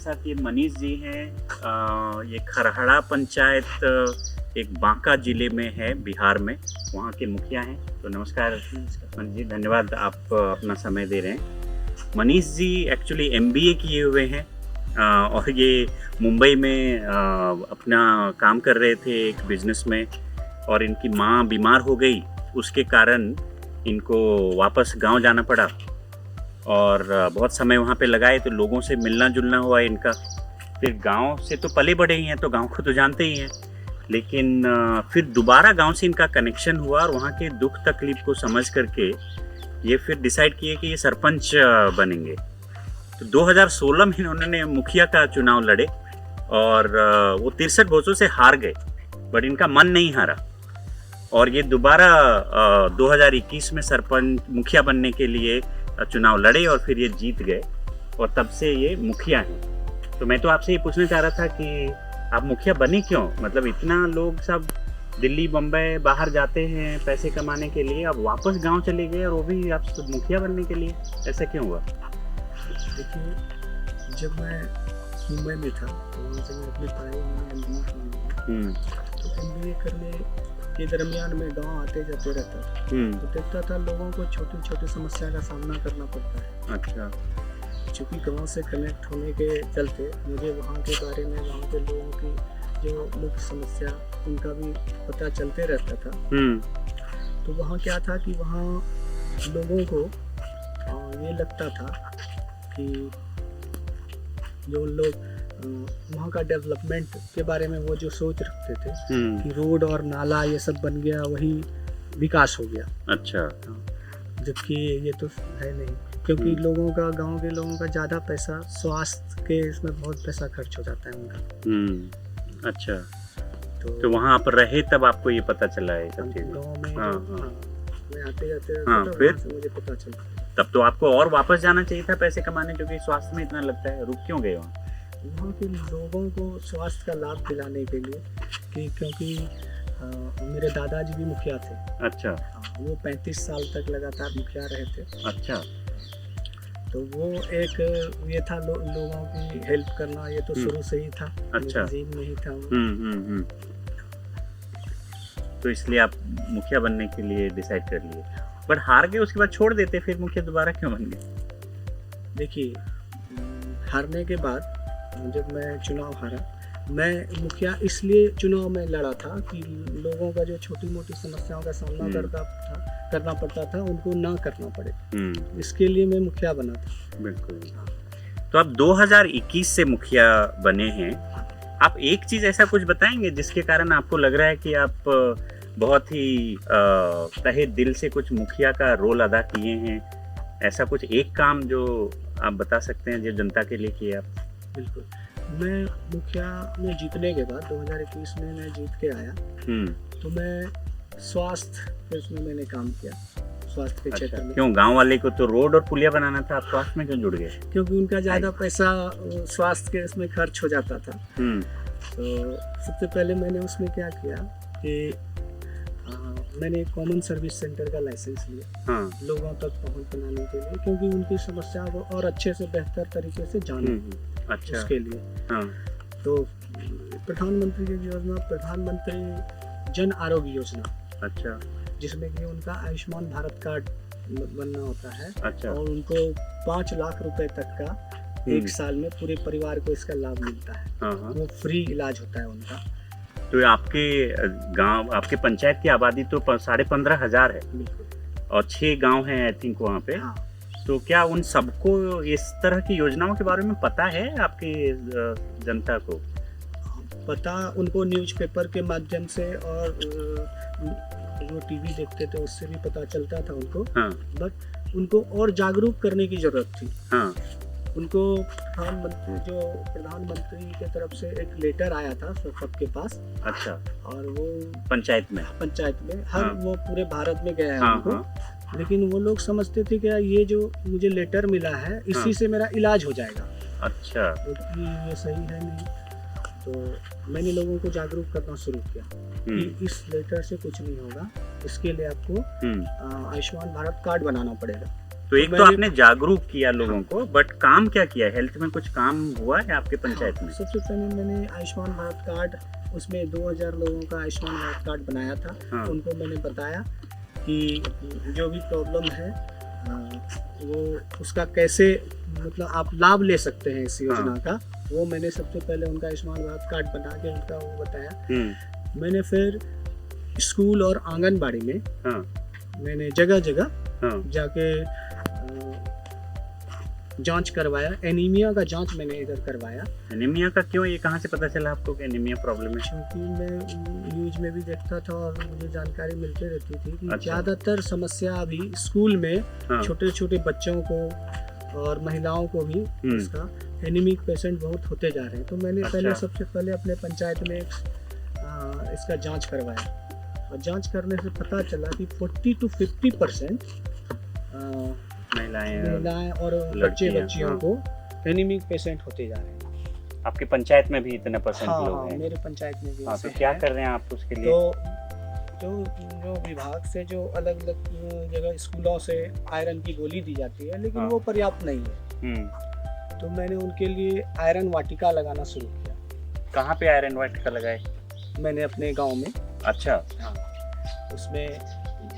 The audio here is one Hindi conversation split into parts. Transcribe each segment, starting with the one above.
साथ ये मनीष जी हैं। ये खरहड़ा पंचायत एक बांका जिले में है, बिहार में, वहाँ के मुखिया हैं। तो नमस्कार मनीष जी, धन्यवाद आप अपना समय दे रहे हैं। मनीष जी एक्चुअली MBA किए हुए हैं और ये मुंबई में अपना काम कर रहे थे एक बिजनेस में, और इनकी माँ बीमार हो गई, उसके कारण इनको वापस गांव जाना पड़ा और बहुत समय वहाँ पे लगाए, तो लोगों से मिलना जुलना हुआ इनका। फिर गांव से तो पले बड़े ही हैं, तो गांव को तो जानते ही हैं, लेकिन फिर दोबारा गांव से इनका कनेक्शन हुआ और वहाँ के दुख तकलीफ को समझ करके ये फिर डिसाइड किए कि ये सरपंच बनेंगे। तो 2016 में इन्होंने मुखिया का चुनाव लड़े और वो 63 वोटों से हार गए, बट इनका मन नहीं हारा और ये दोबारा 2021 में सरपंच मुखिया बनने के लिए चुनाव लड़े और फिर ये जीत गए और तब से ये मुखिया हैं। तो मैं तो आपसे ये पूछना चाह रहा था कि आप मुखिया बने क्यों? मतलब इतना लोग सब दिल्ली बम्बई बाहर जाते हैं पैसे कमाने के लिए, अब वापस गांव चले गए और वो भी आप मुखिया बनने के लिए, ऐसा क्यों हुआ? देखिए, जब मैं मुंबई में था तो वहाँ से मैं अपनी पढ़ाई MBA की, तो MBA करने के दरमियान में गांव आते जाते रहता था, तो देखता था लोगों को छोटी छोटी समस्या का सामना करना पड़ता है। अच्छा। चूँकि गांव से कनेक्ट होने के चलते मुझे वहाँ के बारे में, वहाँ के लोगों की जो मुख्य समस्या, उनका भी पता चलते रहता था। तो वहाँ क्या था कि वहाँ लोगों को ये लगता था कि जो लोग वहाँ का डेवलपमेंट के बारे में वो जो सोच रखते थे कि रोड और नाला ये सब बन गया, वही विकास हो गया। अच्छा। जबकि ये तो है नहीं, क्योंकि लोगों का, गांव के लोगों का ज़्यादा पैसा स्वास्थ्य के इसमें बहुत पैसा खर्च हो जाता है उनका। अच्छा। तो वहाँ पर रहे तब आपको ये पता चला है सब चीज़? गाँव में मैं आते जाते फिर मुझे पता चला। तब तो आपको और वापस जाना चाहिए था पैसे कमाने, क्योंकि स्वास्थ्य में इतना लगता है। रुक क्यों गए वहाँ? वहाँ के लोगों को स्वास्थ्य का लाभ दिलाने के लिए, कि क्योंकि मेरे दादाजी भी मुखिया थे। अच्छा। वो 35 साल तक लगातार मुखिया रहे थे। अच्छा। तो वो एक ये था लोगों की हेल्प करना, ये तो शुरू से ही था। अच्छा। जीन में ही था वो। तो इसलिए आप मुखिया बनने के लिए डिसाइड कर लिए, बट हार गए, उसके बाद छोड़ देते, फिर मुखिया दोबारा क्यों बन गए? देखिए, हारने के बाद जब मैं चुनाव हारा, मैं मुखिया इसलिए चुनाव में लड़ा था कि लोगों का जो छोटी मोटी समस्याओं का सामना करना पड़ता था, उनको ना करना पड़े, इसके लिए मैं मुखिया बना था। बिल्कुल। तो आप 2021 से मुखिया बने हैं। आप एक चीज़ ऐसा कुछ बताएंगे जिसके कारण आपको लग रहा है कि आप बहुत ही तहे दिल से कुछ मुखिया का रोल अदा किए हैं? ऐसा कुछ एक काम जो आप बता सकते हैं जो जनता के लिए किए आप? बिल्कुल। मैं मुखिया में जीतने के बाद 2021 में मैं जीत के आया, तो मैं स्वास्थ्य पे उसमें मैंने काम किया, स्वास्थ्य के क्षेत्र में। क्यों? गांव वाले को तो रोड और पुलिया बनाना था, आप स्वास्थ्य में क्यों जुड़ गए? क्योंकि उनका ज़्यादा पैसा स्वास्थ्य के इसमें खर्च हो जाता था। तो सबसे पहले मैंने उसमें क्या किया कि मैंने कॉमन सर्विस सेंटर का लाइसेंस लिया, लोगों तक पहुंच बनाने के लिए, क्योंकि उनकी समस्या को और अच्छे से बेहतर तरीके से जाने। अच्छा। उसके लिए तो प्रधानमंत्री की योजना, प्रधानमंत्री जन आरोग्य योजना, अच्छा, जिसमें कि उनका आयुष्मान भारत कार्ड बनना होता है। अच्छा। और उनको 5 लाख रुपए तक का एक साल में पूरे परिवार को इसका लाभ मिलता है। वो फ्री इलाज होता है उनका। तो आपके गांव, आपके पंचायत की आबादी तो 15,500 है। बिल्कुल। और 6 गांव हैं आई थिंक वहाँ पे। तो क्या उन सबको इस तरह की योजनाओं के बारे में पता है आपकी जनता को? पता उनको न्यूज़पेपर के माध्यम से और जो टीवी देखते थे उससे भी पता चलता था उनको। बट उनको और जागरूक करने की जरूरत थी। उनको प्रधानमंत्री की तरफ से एक लेटर आया था सबके पास। अच्छा। और वो पंचायत में हर वो पूरे भारत में गया है उनको। लेकिन वो लोग समझते थे कि ये जो मुझे लेटर मिला है इसी से मेरा इलाज हो जाएगा। अच्छा। क्योंकि ये सही है नहीं। तो मैंने लोगों को जागरूक करना शुरू किया कि इस लेटर से कुछ नहीं होगा, इसके लिए आपको आयुष्मान भारत कार्ड बनाना पड़ेगा। तो एक तो आपने जागरूक किया लोगों को, बट काम क्या किया? हेल्थ में कुछ काम हुआ है आपके पंचायत में? सबसे पहले मैंने आयुष्मान भारत कार्ड, उसमें 2000 लोगों का आयुष्मान भारत कार्ड बनाया था। हाँ। उनको मैंने बताया कि जो भी प्रॉब्लम है वो उसका कैसे मतलब आप लाभ ले सकते हैं इस योजना का, वो मैंने सबसे पहले उनका आयुष्मान भारत कार्ड बना के उनका वो बताया। मैंने फिर स्कूल और आंगनबाड़ी में मैंने जगह जगह जाके जांच करवाया। एनीमिया का जांच मैंने इधर करवाया। एनीमिया का क्यों? ये कहाँ से पता चला आपको कि एनीमिया प्रॉब्लम है? क्योंकि मैं न्यूज में भी देखता था और मुझे जानकारी मिलती रहती थी कि ज़्यादातर समस्या अभी स्कूल में छोटे छोटे बच्चों को और महिलाओं को भी इसका एनीमिक पेशेंट बहुत होते जा रहे हैं। तो मैंने पहले सबसे पहले अपने पंचायत में इसका जांच करवाया और जांच करने से पता चला कि 40 to 50% महिलाएं और बच्चे बच्चियों को एनीमिक पेशेंट होते जा रहे हैं। आपके पंचायत में भी इतने परसेंट लोग हैं? मेरे पंचायत में भी। तो क्या कर रहे हैं आप उसके लिए? तो जो विभाग से जो अलग अलग जगह स्कूलों से आयरन की गोली दी जाती है, लेकिन वो पर्याप्त नहीं है। तो मैंने उनके लिए आयरन वाटिका लगाना शुरू किया। कहाँ पे आयरन वाटिका लगाए? मैंने अपने गांव में। अच्छा। हाँ, उसमें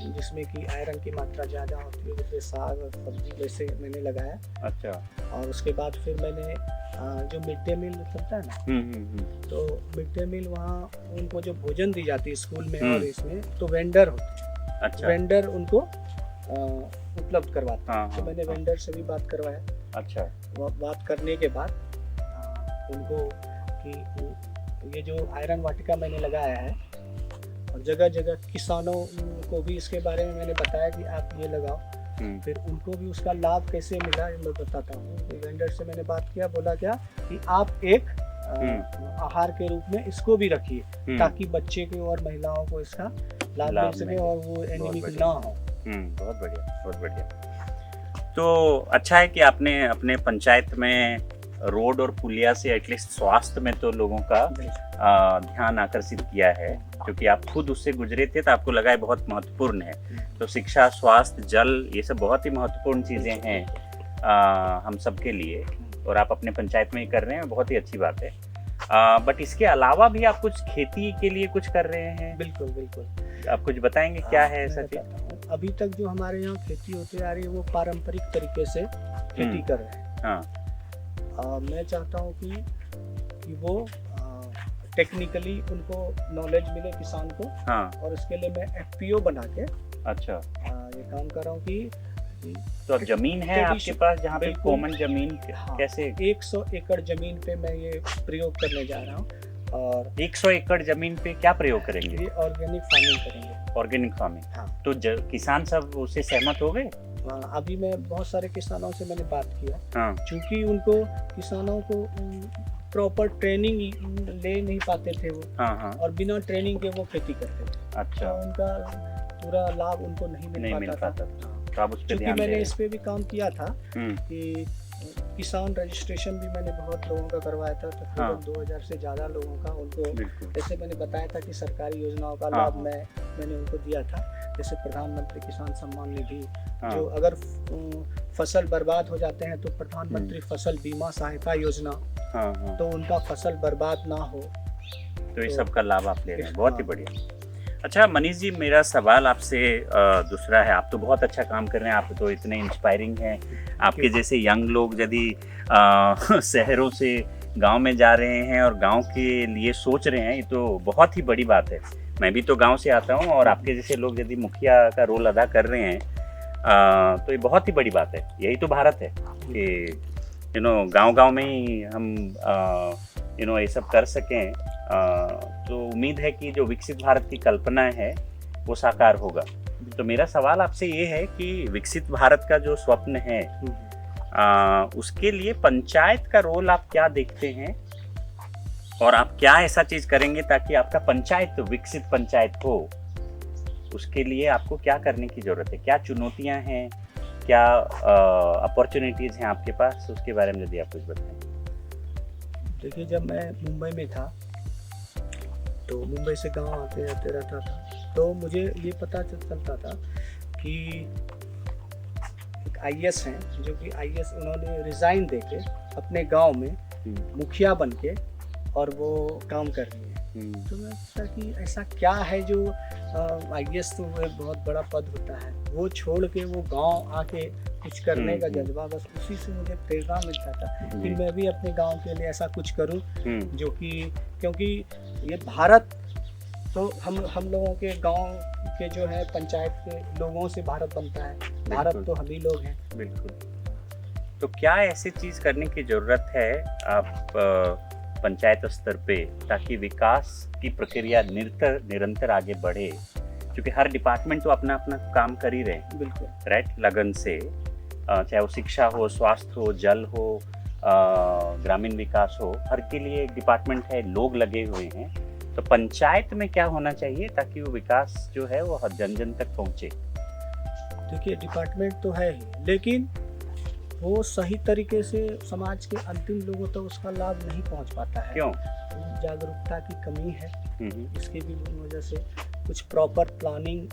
जिसमें कि आयरन की मात्रा ज़्यादा होती है, जैसे साग और सब्जी, वैसे मैंने लगाया। अच्छा। और उसके बाद फिर मैंने जो मिड डे मील चलता है ना, तो मिड डे मील वहाँ उनको जो भोजन दी जाती है स्कूल में और इसमें, तो वेंडर होते हैं। अच्छा। वेंडर उनको उपलब्ध करवाते हैं। तो मैंने वेंडर से भी बात करवाया। अच्छा। बात करने के बाद उनको कि ये जो आयरन वाटिका मैंने लगाया है, और जगह जगह किसानों को भी इसके बारे में मैंने बताया कि आप ये लगाओ। फिर उनको भी उसका लाभ कैसे मिला मैं बताता हूँ। तो वेंडर से मैंने बात किया, बोला क्या कि आप एक आहार के रूप में इसको भी रखिए ताकि बच्चे को और महिलाओं को इसका लाभ मिल सके और वो एनीमिक ना हो। बहुत बढ़िया, बहुत बढ़िया। तो अच्छा है कि आपने अपने पंचायत में रोड और पुलिया से एटलीस्ट स्वास्थ्य में तो लोगों का ध्यान आकर्षित किया है, क्योंकि आप खुद उससे गुजरे थे तो आपको लगा है बहुत महत्वपूर्ण है। तो शिक्षा, स्वास्थ्य, जल, ये सब बहुत ही महत्वपूर्ण चीज़ें हैं हम सब के लिए, और आप अपने पंचायत में ही कर रहे हैं, बहुत ही अच्छी बात है। बट इसके अलावा भी आप कुछ खेती के लिए कुछ कर रहे हैं? बिल्कुल बिल्कुल। आप कुछ बताएंगे क्या है ऐसा चीज? अभी तक जो हमारे यहाँ खेती होती आ रही है वो पारंपरिक तरीके से खेती कर रहे हैं। मैं चाहता हूँ कि वो टेक्निकली उनको नॉलेज मिले किसान को। और उसके लिए मैं FPO बना के ये काम कर रहा हूँ कि तो जमीन है आपके पास जहाँ पे कॉमन जमीन? कैसे? 100 एकड़ जमीन पे मैं ये प्रयोग करने जा रहा हूँ। और 100 एकड़ जमीन पे क्या प्रयोग करेंगे? ये ऑर्गेनिक फार्मिंग करेंगे। Organic farming. तो किसान सब उससे सहमत हो गए? अभी मैं बहुत सारे किसानों से मैंने बात किया। क्योंकि उनको किसानों को प्रॉपर ट्रेनिंग ले नहीं पाते थे वो। और बिना ट्रेनिंग के वो खेती करते थे। अच्छा। तो उनका पूरा लाभ उनको नहीं मिल पाता था। क्योंकि मैंने इस पे भी काम किया था कि किसान रजिस्ट्रेशन भी मैंने बहुत लोगों का करवाया था। तकरीबन 2000 से ज़्यादा लोगों का उनको, जैसे मैंने बताया था कि सरकारी योजनाओं का लाभ मैंने उनको दिया था। जैसे प्रधानमंत्री किसान सम्मान निधि, जो अगर फसल बर्बाद हो जाते हैं तो प्रधानमंत्री फसल बीमा सहायता योजना, तो उनका फसल बर्बाद ना हो, तो इस सब का लाभ आप ले रहे हैं। बहुत ही बढ़िया। अच्छा मनीष जी, मेरा सवाल आपसे दूसरा है। आप तो बहुत अच्छा काम कर रहे हैं, आप तो इतने इंस्पायरिंग हैं। आपके जैसे यंग लोग यदि शहरों से गांव में जा रहे हैं और गांव के लिए सोच रहे हैं, ये तो बहुत ही बड़ी बात है। मैं भी तो गांव से आता हूं, और आपके जैसे लोग यदि मुखिया का रोल अदा कर रहे हैं तो ये बहुत ही बड़ी बात है। यही तो भारत है कि गांव-गांव में ही हम ये सब कर सकें। तो उम्मीद है कि जो विकसित भारत की कल्पना है वो साकार होगा। तो मेरा सवाल आपसे ये है कि विकसित भारत का जो स्वप्न है उसके लिए पंचायत का रोल आप क्या देखते हैं, और आप क्या ऐसा चीज करेंगे ताकि आपका पंचायत विकसित पंचायत हो? उसके लिए आपको क्या करने की जरूरत है? क्या चुनौतियां हैं, क्या अपॉर्चुनिटीज हैं आपके पास? उसके बारे में यदि आप कुछ बताएं। देखिए, जब मैं मुंबई में था तो मुंबई से गांव आते रहता था, तो मुझे ये पता चलता था कि एक आईएएस हैं, जो कि आईएएस उन्होंने रिज़ाइन देके अपने गांव में मुखिया बन के और वो काम कर रही है। तो मैं सोचा कि ऐसा क्या है जो आईएएस तो वो एक बहुत बड़ा पद होता है, वो छोड़ के वो गांव आके कुछ करने का जज्बा, बस उसी से मुझे प्रेरणा मिलता था कि मैं भी अपने गांव के लिए ऐसा कुछ करूं, जो कि क्योंकि ये भारत तो हम लोगों के गांव के जो है पंचायत के लोगों से भारत बनता है, भारत तो हम ही लोग हैं। बिल्कुल। तो क्या ऐसी चीज़ करने की ज़रूरत है आप पंचायत स्तर पे, ताकि विकास की प्रक्रिया निरंतर आगे बढ़े? क्योंकि हर डिपार्टमेंट तो अपना अपना काम कर ही रहे हैं, बिल्कुल राइट, लगन से, चाहे वो शिक्षा हो, स्वास्थ्य हो, जल हो, ग्रामीण विकास हो, हर के लिए एक डिपार्टमेंट है, लोग लगे हुए हैं। तो पंचायत में क्या होना चाहिए ताकि वो विकास जो है वो हर जन जन तक पहुँचे? देखिए, डिपार्टमेंट तो है ही, लेकिन वो सही तरीके से समाज के अंतिम लोगों तक उसका लाभ नहीं पहुंच पाता है। क्यों? जागरूकता की कमी है, इसकी भी वजह से कुछ प्रॉपर प्लानिंग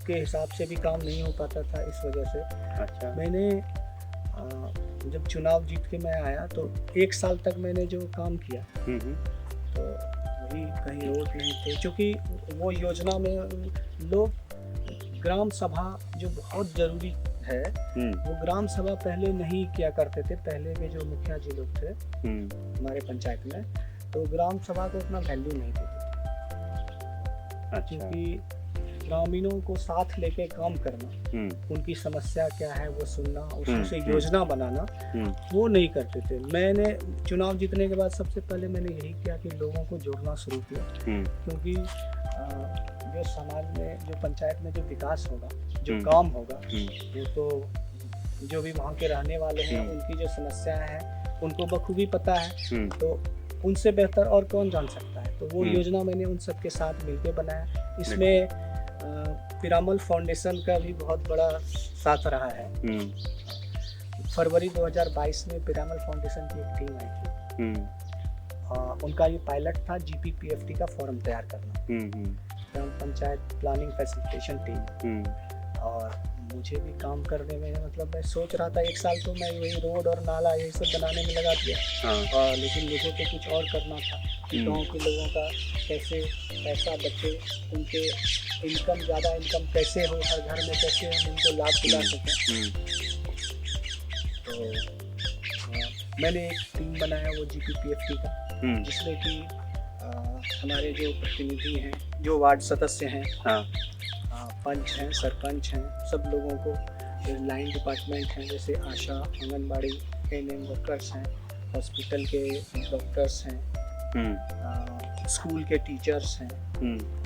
के हिसाब से भी काम नहीं हो पाता था, इस वजह से। अच्छा। मैंने जब चुनाव जीत के मैं आया तो 1 साल तक मैंने जो काम किया तो वही कहीं रोड नहीं थे, क्योंकि वो योजना में लोग ग्राम सभा जो बहुत ज़रूरी है, वो ग्राम सभा पहले नहीं किया करते थे। पहले के जो मुखिया जी लोग थे हमारे पंचायत में, तो ग्राम सभा को उतना वैल्यू नहीं देते। अच्छा। क्योंकि ग्रामीणों को साथ लेके काम करना, उनकी समस्या क्या है वो सुनना, उससे योजना बनाना, वो नहीं करते थे। मैंने चुनाव जीतने के बाद सबसे पहले मैंने यही किया कि लोगों को जोड़ना शुरू किया, क्योंकि जो समाज में, जो पंचायत में जो विकास होगा, जो काम होगा, वो तो जो भी वहाँ के रहने वाले हैं उनकी जो समस्याएं हैं उनको बखूबी पता है, तो उनसे बेहतर और कौन जान सकता है। तो वो योजना मैंने उन सबके साथ मिलकर बनाया। इसमें पिरामल फाउंडेशन का भी बहुत बड़ा साथ रहा है। फरवरी 2022 में पिरामल फाउंडेशन की एक टीम आई थी। उनका ये पायलट था GPPFT का फॉर्म तैयार करना, ग्राम पंचायत प्लानिंग फैसिलिटेशन टीम। और मुझे भी काम करने में, मतलब मैं सोच रहा था 1 साल तो मैं वही रोड और नाला यही सब बनाने में लगा दिया, और लेकिन मुझे तो कुछ और करना था कि गाँव के लोगों का कैसे पैसा बचे, उनके इनकम, ज़्यादा इनकम कैसे हो, हर घर में कैसे हम उनको लाभ दिला सकें। तो मैंने एक टीम बनाया वो GPPFT का, जिसमें कि हमारे जो प्रतिनिधि हैं, जो वार्ड सदस्य हैं, पंच हैं, सरपंच हैं, सब लोगों को, लाइन डिपार्टमेंट हैं जैसे आशा, आंगनबाड़ी, ANM वर्कर्स हैं, हॉस्पिटल के डॉक्टर्स हैं, स्कूल के टीचर्स हैं,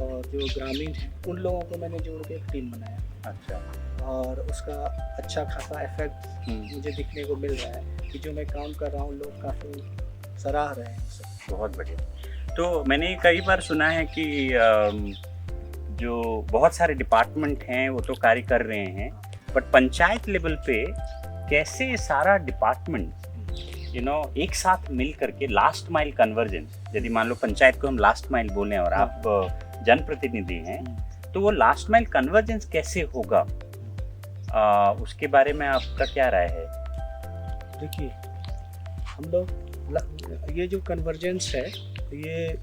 और जो ग्रामीण हैं, उन लोगों को मैंने जोड़ के एक टीम बनाया। अच्छा। और उसका अच्छा खासा इफेक्ट मुझे दिखने को मिल रहा है कि जो मैं काम कर रहा हूँ लोग काफ़ी सराह रहे हैं उसे। बहुत बढ़िया। तो मैंने कई बार सुना है कि जो बहुत सारे डिपार्टमेंट हैं वो तो कार्य कर रहे हैं, बट पंचायत लेवल पे कैसे सारा डिपार्टमेंट एक साथ मिल करके लास्ट माइल कन्वर्जेंस, यदि मान लो पंचायत को हम लास्ट माइल बोले और आप जनप्रतिनिधि हैं, तो वो लास्ट माइल कन्वर्जेंस कैसे होगा, उसके बारे में आपका क्या राय है? देखिए, हम लोग ये जो कन्वर्जेंस है, ये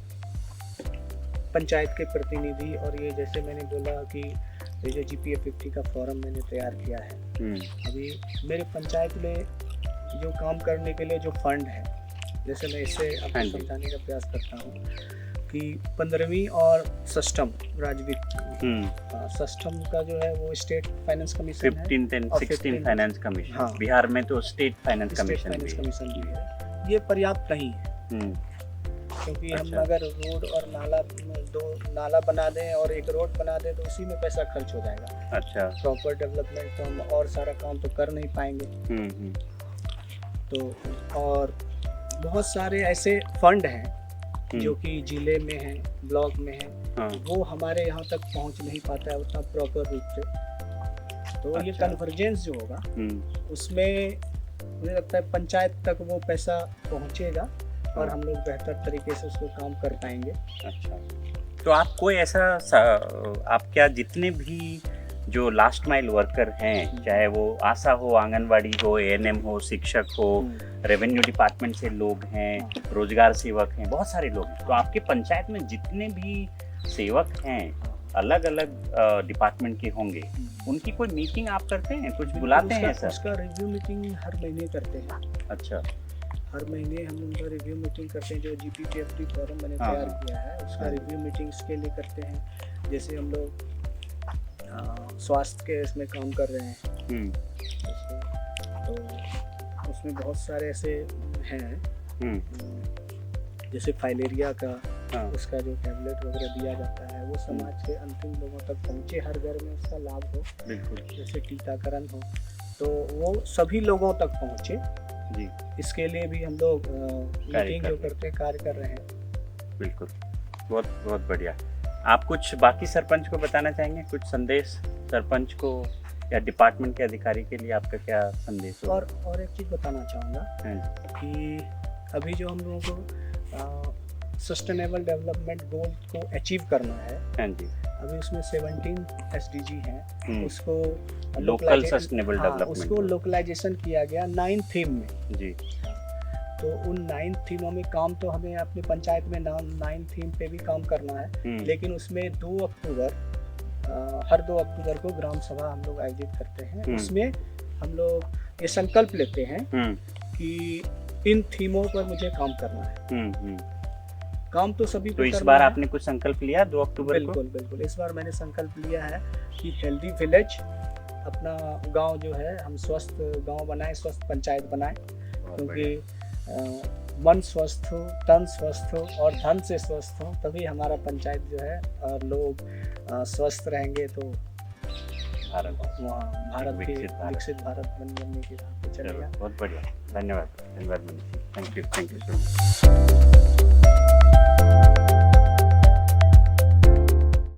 पंचायत के प्रतिनिधि, और ये जैसे मैंने बोला कि ये जो GPPFT का फॉर्म मैंने तैयार किया है, अभी मेरे पंचायत में जो काम करने के लिए जो फंड है, जैसे मैं इसे आपको समझाने का प्रयास करता हूँ कि 15वीं और षष्ठम राज्य षष्ठम का जो है वो स्टेट फाइनेंस कमीशन है, 15th and 16th finance commission. हाँ, बिहार में तो स्टेट फाइनेंस कमीशन भी है। ये पर्याप्त नहीं है, क्योंकि हम अगर रोड और नाला, 2 नाला बना दें और 1 रोड बना दें तो उसी में पैसा खर्च हो जाएगा। अच्छा। प्रॉपर डेवलपमेंट तो हम और सारा काम तो कर नहीं पाएंगे। तो और बहुत सारे ऐसे फंड हैं जो कि जिले में हैं, ब्लॉक में हैं, वो हमारे यहाँ तक पहुँच नहीं पाता है उतना प्रॉपर रूप से। तो ये कन्वर्जेंस जो होगा उसमें मुझे लगता है पंचायत तक वो पैसा पहुँचेगा और हम लोग बेहतर तरीके से उसको काम कर पाएंगे। अच्छा, तो आप कोई ऐसा, आप क्या जितने भी जो लास्ट माइल वर्कर हैं, चाहे वो आशा हो, आंगनवाड़ी हो, एएनएम हो, शिक्षक हो, रेवेन्यू डिपार्टमेंट से लोग हैं, रोजगार सेवक हैं, बहुत सारे लोग हैं। तो आपके पंचायत में जितने भी सेवक हैं, अलग अलग डिपार्टमेंट के होंगे, उनकी कोई मीटिंग आप करते हैं, कुछ बुलाते हैं सर? उसका रिव्यू मीटिंग हर महीने करते हैं। अच्छा, हर महीने हम उनका रिव्यू मीटिंग करते हैं। जो जीपीटीएफटी फॉरम मैंने हाँ, तैयार किया है, उसका हाँ। रिव्यू मीटिंग इसके लिए करते हैं। जैसे हम लोग स्वास्थ्य के इसमें काम कर रहे हैं, जैसे, तो उसमें बहुत सारे ऐसे हैं, जैसे फाइलेरिया का, हाँ। उसका जो टैबलेट वगैरह दिया जाता है, वो समाज के अंतिम लोगों तक पहुँचे, हर घर में उसका लाभ हो। बिल्कुल जैसे टीकाकरण हो, तो वो सभी लोगों तक पहुँचे जी, इसके लिए भी हम लोग मीटिंग जो करते हैं, कार्य कर रहे हैं। बिल्कुल, बहुत बहुत बढ़िया। आप कुछ बाकी सरपंच को बताना चाहेंगे, कुछ संदेश सरपंच को या डिपार्टमेंट के अधिकारी के लिए आपका क्या संदेश हो? और एक चीज़ बताना चाहूँगा हाँ कि अभी जो हम लोगों को सस्टेनेबल डेवलपमेंट गोल को अचीव करना है, हाँ जी, अभी उसमें 17 SDG हैं, उसको लोकल सस्टेनेबल डेवलपमेंट, उसको लोकलाइजेशन किया गया 9 थीम में जी। तो उन 9 थीमों में काम तो हमें अपनी पंचायत में 9 थीम पे भी काम करना है, लेकिन उसमें 2 अक्टूबर हर 2 अक्टूबर को ग्राम सभा हम लोग आयोजित करते हैं। उसमें हम लोग ये संकल्प लेते हैं कि इन थीमों पर मुझे काम करना है। काम तो सभी तो इस बार आपने कुछ संकल्प लिया 2 अक्टूबर को? बिल्कुल बिल्कुल, इस बार मैंने संकल्प लिया है कि हेल्दी विलेज, अपना गांव जो है हम स्वस्थ गांव बनाएं, स्वस्थ पंचायत बनाएं, क्योंकि मन स्वस्थ हो, तन स्वस्थ हो और धन से स्वस्थ हो, तभी हमारा पंचायत जो है और लोग स्वस्थ रहेंगे तो भारत के विकसित भारत बनने की राह पे चलेगा। बहुत बढ़िया, धन्यवाद Manish ji, thank you so much.